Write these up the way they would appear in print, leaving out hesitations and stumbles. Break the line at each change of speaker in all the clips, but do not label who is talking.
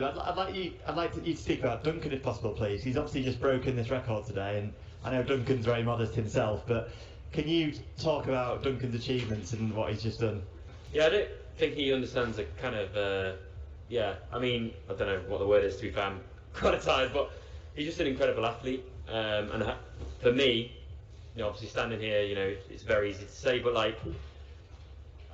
I'd like you to speak about Duncan if possible, please. He's obviously just broken this record today, and I know Duncan's very modest himself, but can you talk about Duncan's achievements and what he's just done?
Yeah, I don't think he understands the kind of, yeah, I mean, I don't know what the word is to be fair, I'm kind of tired, but he's just an incredible athlete. For me, obviously standing here, it's very easy to say, but like,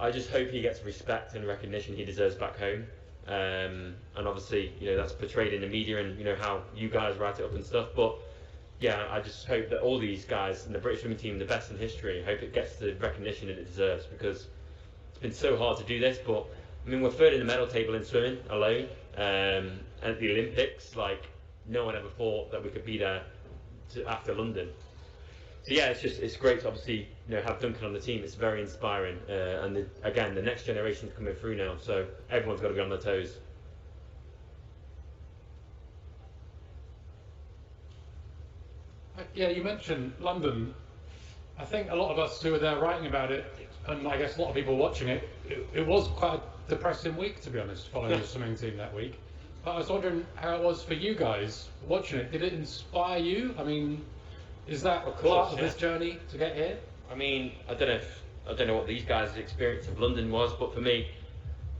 I just hope he gets respect and recognition he deserves back home. And obviously, that's portrayed in the media and, how you guys write it up and stuff. But yeah, I just hope that all these guys in the British swimming team, the best in history, I hope it gets the recognition it deserves, because it's been so hard to do this. But I mean, we're third in the medal table in swimming alone. And at the Olympics, like, no one ever thought that we could be there after London. So yeah, it's great to obviously have Duncan on the team. It's very inspiring, and again, the next generation's coming through now, so everyone's got to be on their toes.
Yeah, you mentioned London. I think a lot of us who were there writing about it, and I guess a lot of people watching it, it was quite a depressing week, to be honest, following the swimming team that week. But I was wondering how it was for you guys watching it. Did it inspire you? I mean, is that part of this journey to get here?
I mean, I don't know what these guys' experience of London was, but for me,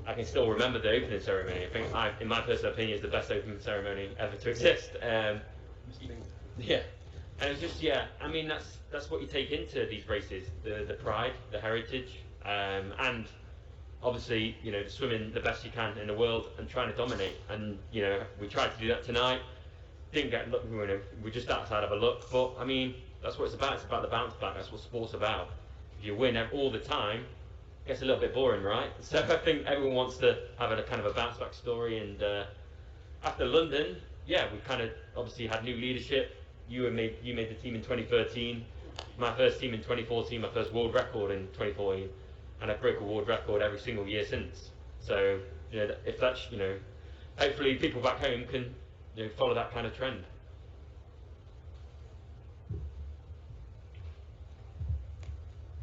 I can still remember the opening ceremony. I think, in my personal opinion, it's the best opening ceremony ever to exist. Yeah, and it's just, yeah, I mean, that's what you take into these races: the pride, the heritage, and obviously, swimming the best you can in the world and trying to dominate. And we tried to do that tonight. Didn't get luck, we're just outside of a look, but I mean, that's what it's about. It's about the bounce back. That's what sport's about. If you win all the time, it gets a little bit boring, right? So I think everyone wants to have a kind of a bounce back story. And after London, yeah, we kind of obviously had new leadership. You made the team in 2013, my first team in 2014, my first world record in 2014, and I broke a world record every single year since. So if that's hopefully people back home can follow that kind of trend.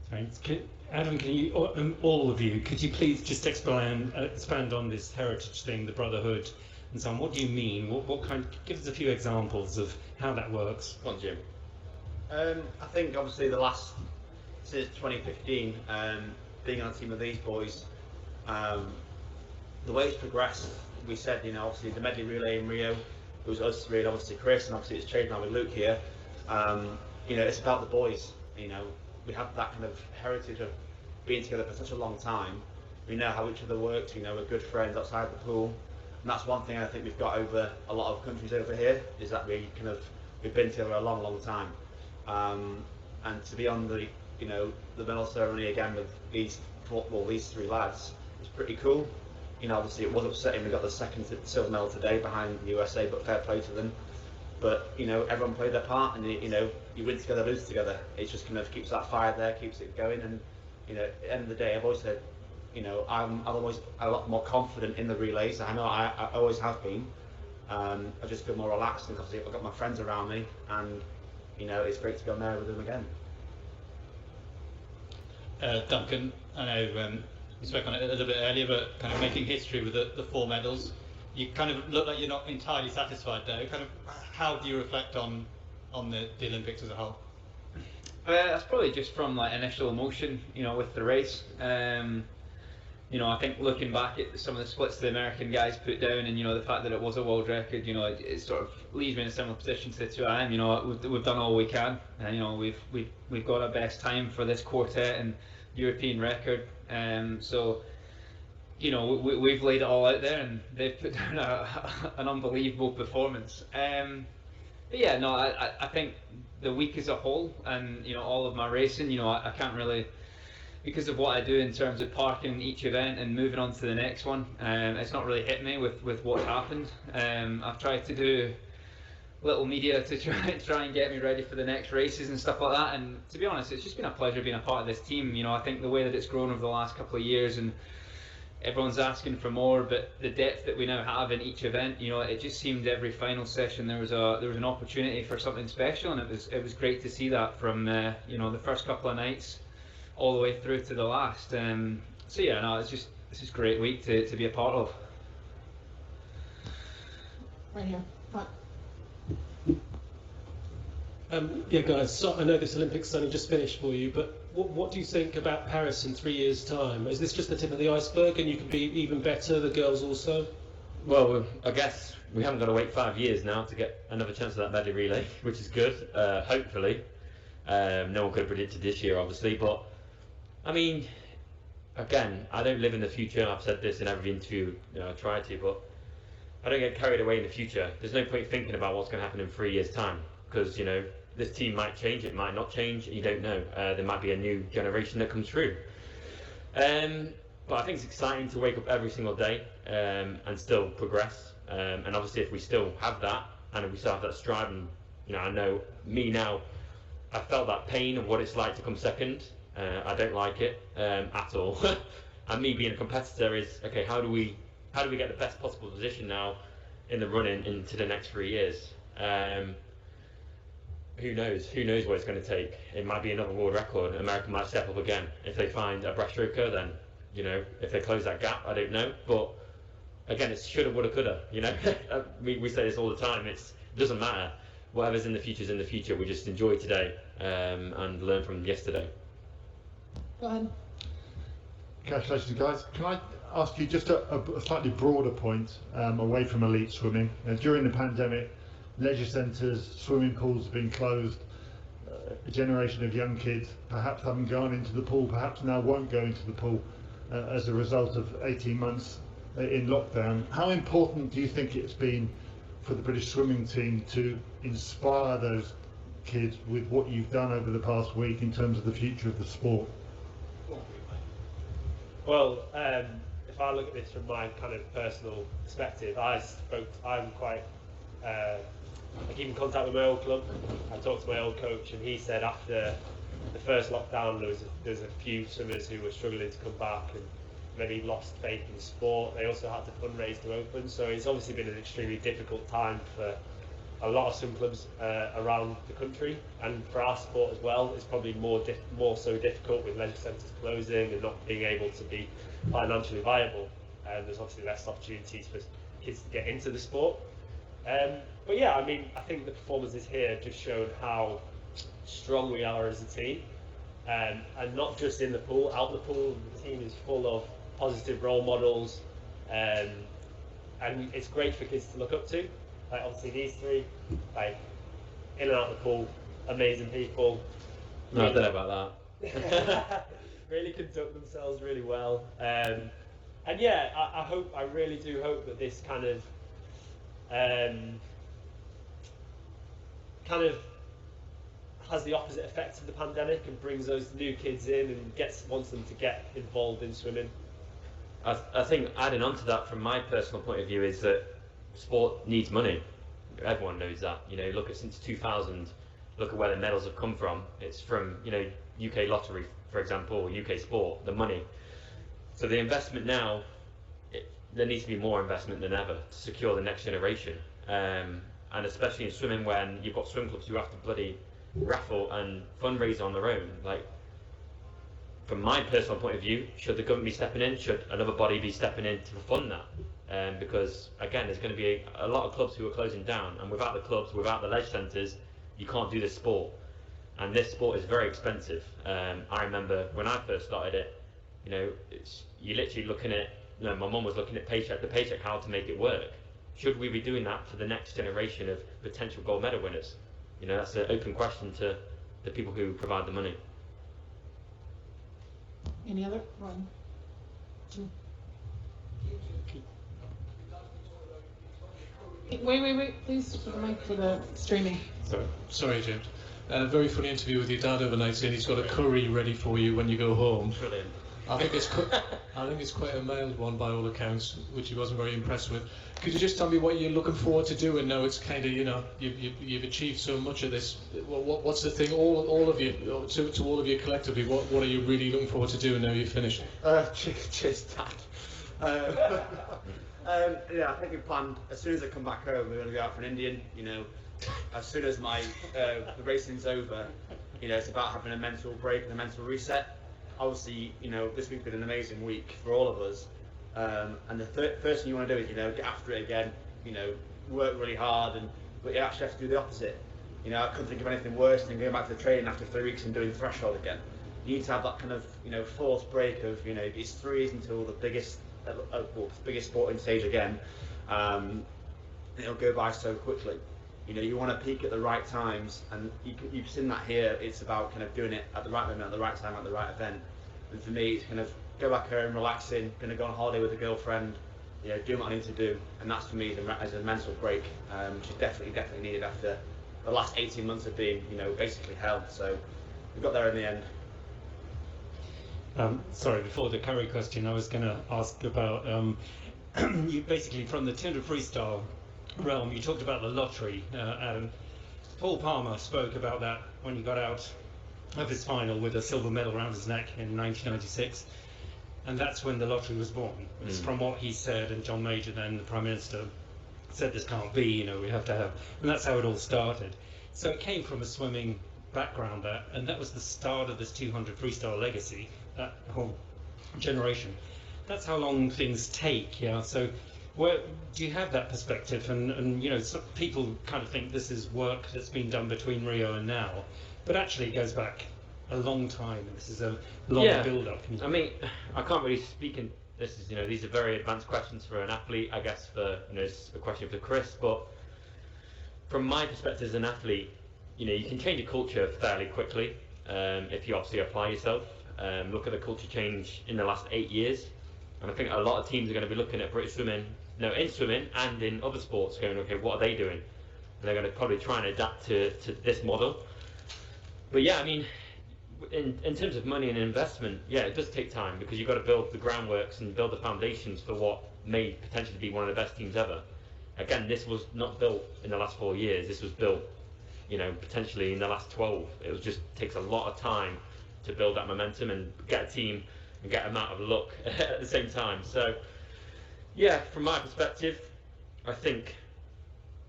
Thanks. Adam, can you, all of you, could you please just expand on this heritage thing, the brotherhood, and so on? What do you mean? What kind? Give us a few examples of how that works.
Come on, Jim.
I think obviously since 2015, being on a team with these boys, the way it's progressed, we said, obviously the medley relay in Rio, it was us three and obviously Chris, and obviously it's changed now with Luke here. It's about the boys. We have that kind of heritage of being together for such a long time. We know how each other works. We're good friends outside the pool, and that's one thing I think we've got over a lot of countries over here, is that we've been together a long time. And to be on the medal ceremony again with these three lads is pretty cool. Obviously it was upsetting we got the second silver medal today behind the USA, but fair play to them. But everyone played their part, and you win together, lose together. It just kind of keeps that fire there, keeps it going. And at the end of the day, I've always said, I'm always a lot more confident in the relays. I know I always have been. I just feel more relaxed, and obviously I've got my friends around me, and it's great to be on there with them again.
Duncan, I know you spoke on it a little bit earlier, but kind of making history with the 4 medals. You kind of look like you're not entirely satisfied though. Kind of, how do you reflect on the Olympics as a whole?
That's probably just from like initial emotion, with the race. I think looking back at some of the splits the American guys put down, and the fact that it was a world record, it sort of leaves me in a similar position to the 2 I am. We've done all we can, and we've got our best time for this quartet and European record. So we've laid it all out there, and they've put down an unbelievable performance. But yeah, no, I think the week as a whole, and all of my racing, I can't really, because of what I do in terms of parking each event and moving on to the next one, it's not really hit me with what's happened. I've tried to do little media to try and get me ready for the next races and stuff like that, and to be honest, it's just been a pleasure being a part of this team. I think the way that it's grown over the last couple of years, and everyone's asking for more, but the depth that we now have in each event, it just seemed every final session there was an opportunity for something special, and it was great to see that from the first couple of nights all the way through to the last. So yeah, no, it's just a great week to be a part of.
Right here. Right.
Yeah, guys, so I know this Olympics only just finished for you, but what do you think about Paris in 3 years' time? Is this just the tip of the iceberg and you can be even better, the girls also?
Well, I guess we haven't got to wait 5 years now to get another chance at that medley relay, which is good, hopefully. No one could have predicted this year, obviously, but I mean, again, I don't live in the future. I've said this in every interview, I try to, but I don't get carried away in the future. There's no point thinking about what's going to happen in 3 years' time, because, this team might change, it might not change, you don't know. There might be a new generation that comes through. But I think it's exciting to wake up every single day and still progress. And obviously, if we still have that, and if we still have that strive, and I know me now, I felt that pain of what it's like to come second. I don't like it at all. And me being a competitor is, okay, how do we get the best possible position now in the running into the next 3 years? Who knows what it's going to take. It might be another world record. America might step up again. If they find a breaststroker, then if they close that gap, I don't know. But again, it's shoulda, woulda, coulda. We say this all the time. It doesn't matter. Whatever's in the future is in the future. We just enjoy today and learn from yesterday.
Go ahead.
Congratulations, guys. Can I ask you just a slightly broader point away from elite swimming? During the pandemic, leisure centres, swimming pools have been closed. A generation of young kids perhaps haven't gone into the pool, perhaps now won't go into the pool as a result of 18 months in lockdown. How important do you think it's been for the British swimming team to inspire those kids with what you've done over the past week in terms of the future of the sport?
Well, if I look at this from my kind of personal perspective, I'm quite I keep in contact with my old club. I talked to my old coach, and he said after the first lockdown there was a few swimmers who were struggling to come back and maybe lost faith in sport. They also had to fundraise to open, so it's obviously been an extremely difficult time for a lot of swim clubs around the country, and for our sport as well. It's probably more so difficult with leisure centres closing and not being able to be financially viable, and there's obviously less opportunities for kids to get into the sport. But yeah, I mean, I think the performances here just showed how strong we are as a team, and not just in the pool, out the pool. The team is full of positive role models, and it's great for kids to look up to. Like obviously these three, like in and out the pool, amazing people.
No, I don't know about
that. Really conduct themselves really well, and yeah, I really do hope that this kind of has the opposite effect of the pandemic and brings those new kids in and wants them to get involved in swimming.
I think adding on to that from my personal point of view is that sport needs money. Everyone knows that. Look at since 2000, look at where the medals have come from. It's from UK lottery, for example, or UK sport, the money. So the investment now, there needs to be more investment than ever to secure the next generation. And especially in swimming, when you've got swim clubs who have to bloody raffle and fundraise on their own. Like, from my personal point of view, should the government be stepping in? Should another body be stepping in to fund that? Because again, there's going to be a lot of clubs who are closing down, and without the clubs, without the leisure centres, you can't do this sport. And this sport is very expensive. I remember when I first started it, you're literally looking at, my mum was looking at paycheck to paycheck, how to make it work. Should we be doing that for the next generation of potential gold medal winners? That's an open question to the people who provide the money.
Any other? One, two. Wait, please, for the mic for the streaming.
Sorry, James. Very funny interview with your dad overnight, saying he's got a curry ready for you when you go home.
Brilliant.
I think it's quite a mild one by all accounts, which he wasn't very impressed with. Could you just tell me what you're looking forward to doing now? It's kind of, you've achieved so much of this. What's the thing? All of you, to all of you collectively, what are you really looking forward to doing now you've finished?
Cheers, Dad. Yeah, I think we planned as soon as I come back home, we're going to go out for an Indian. As soon as the racing's over, it's about having a mental break and a mental reset. Obviously, this week's been an amazing week for all of us, and the first thing you want to do is, get after it again, work really hard, but you actually have to do the opposite. You know, I couldn't think of anything worse than going back to the training after 3 weeks and doing threshold again. You need to have that kind of, you know, forced break of, you know, it's 3s until the biggest sporting stage again. It'll go by so quickly. You know, you want to peak at the right times, and you've seen that here. It's about kind of doing it at the right moment, at the right time, at the right event. And for me, it's kind of go back home, relaxing, going to go on holiday with a girlfriend, you know, doing what I need to do, and that's for me as a mental break, which is definitely needed after the last 18 months of being, you know, basically hell. So we got there in the end.
Sorry, before the curry question, I was going to ask about you basically from the 200 freestyle realm. You talked about the lottery, Adam. Paul Palmer spoke about that when he got out of his final with a silver medal around his neck in 1996, and that's when the lottery was born. It's from what he said, and John Major, then the Prime Minister, said this can't be, you know, we have to have, and that's how it all started. So it came from a swimming background, and that was the start of this 200 freestyle legacy, that whole generation. That's how long things take, yeah. So where do you have that perspective? And you know, some people kind of think this is work that's been done between Rio and now, but actually it goes back a long time, and this is a long build-up.
I mean, I can't really speak in this. Is, you know, these are very advanced questions for an athlete. I guess for, you know, it's a question for Chris. But from my perspective as an athlete, you know, you can change a culture fairly quickly if you obviously apply yourself. Look at the culture change in the last 8 years, and I think a lot of teams are going to be looking at British swimming, in swimming and in other sports, going, okay, what are they doing? And they're going to probably try and adapt to this model. But yeah, I mean, in terms of money and investment, yeah, it does take time, because you've got to build the groundworks and build the foundations for what may potentially be one of the best teams ever. Again, this was not built in the last 4 years. This was built, you know, potentially in the last 12. It was just takes a lot of time to build that momentum and get a team and get them out of luck at the same time. So yeah, from my perspective, I think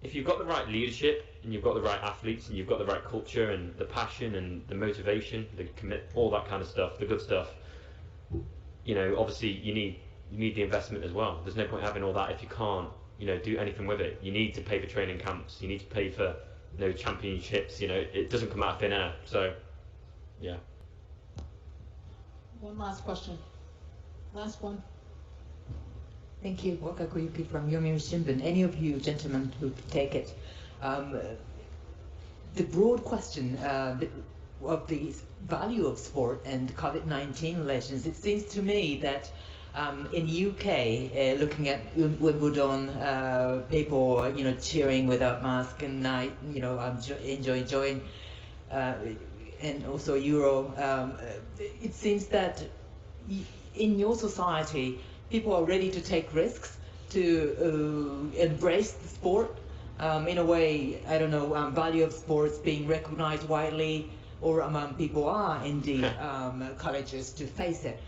if you've got the right leadership and you've got the right athletes and you've got the right culture and the passion and the motivation, the commit, all that kind of stuff, the good stuff, you know, obviously you need the investment as well. There's no point having all that if you can't, you know, do anything with it. You need to pay for training camps. You need to pay for, you know, championships. You know, it doesn't come out of thin air. So yeah.
One last question. Last one.
Thank you. Wakakuyuki from Yomiuri Shimbun. Any of you gentlemen who take it. The broad question of the value of sport and COVID-19 relations, it seems to me that in UK, looking at Wimbledon, people, you know, cheering without mask and night, you know, enjoying, and also Euro. It seems that in your society, people are ready to take risks, to embrace the sport. In a way, I don't know, value of sports being recognized widely, or among people are indeed courageous to face it.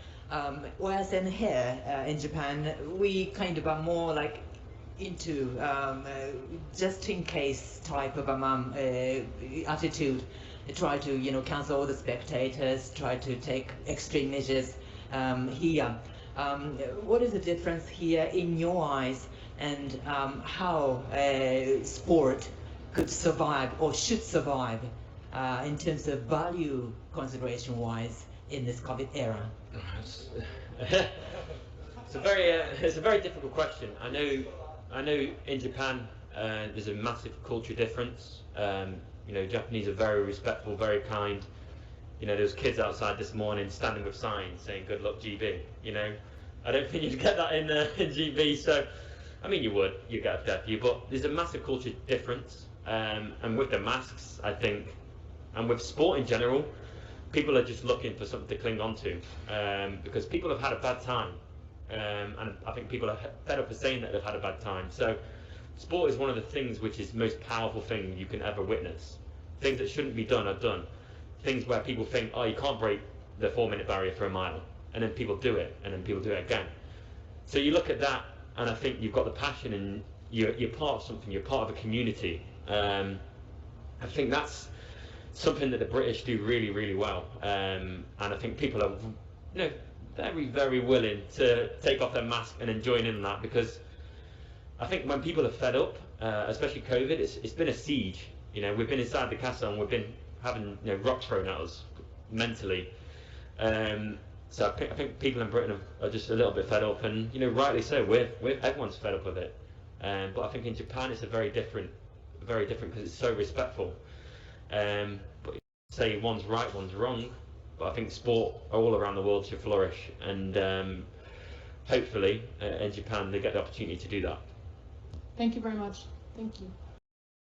Whereas in here, in Japan, we kind of are more like into just in case type of attitude. Try to, you know, cancel all the spectators, try to take extreme measures here. What is the difference here in your eyes, and how sport could survive or should survive in terms of value consideration wise in this COVID era?
It's a very difficult question. I know in Japan there's a massive culture difference. You know, Japanese are very respectful, very kind. You know, there was kids outside this morning standing with signs saying "Good luck, GB." You know, I don't think you'd get that in GB. So, I mean, you get a fair few, but there's a massive culture difference. And with the masks, I think, and with sport in general, people are just looking for something to cling on to, because people have had a bad time, and I think people are fed up with saying that they've had a bad time. So, sport is one of the things which is the most powerful thing you can ever witness. Things that shouldn't be done are done. Things where people think, oh, you can't break the 4-minute barrier for a mile, and then people do it, and then people do it again. So you look at that, and I think you've got the passion, and you're part of something. You're part of a community. I think that's something that the British do really, really well, and I think people are, you know, very, very willing to take off their mask and then join in on that, because I think when people are fed up especially COVID. It's been a siege. You know, we've been inside the castle and we've been having rocks thrown at us mentally. So I think people in Britain are just a little bit fed up, and rightly so. Everyone's fed up with it. But I think in Japan it's very different because it's so respectful. But say one's right, one's wrong. But I think sport all around the world should flourish, and hopefully in Japan they get the opportunity to do that.
Thank you very much. Thank you.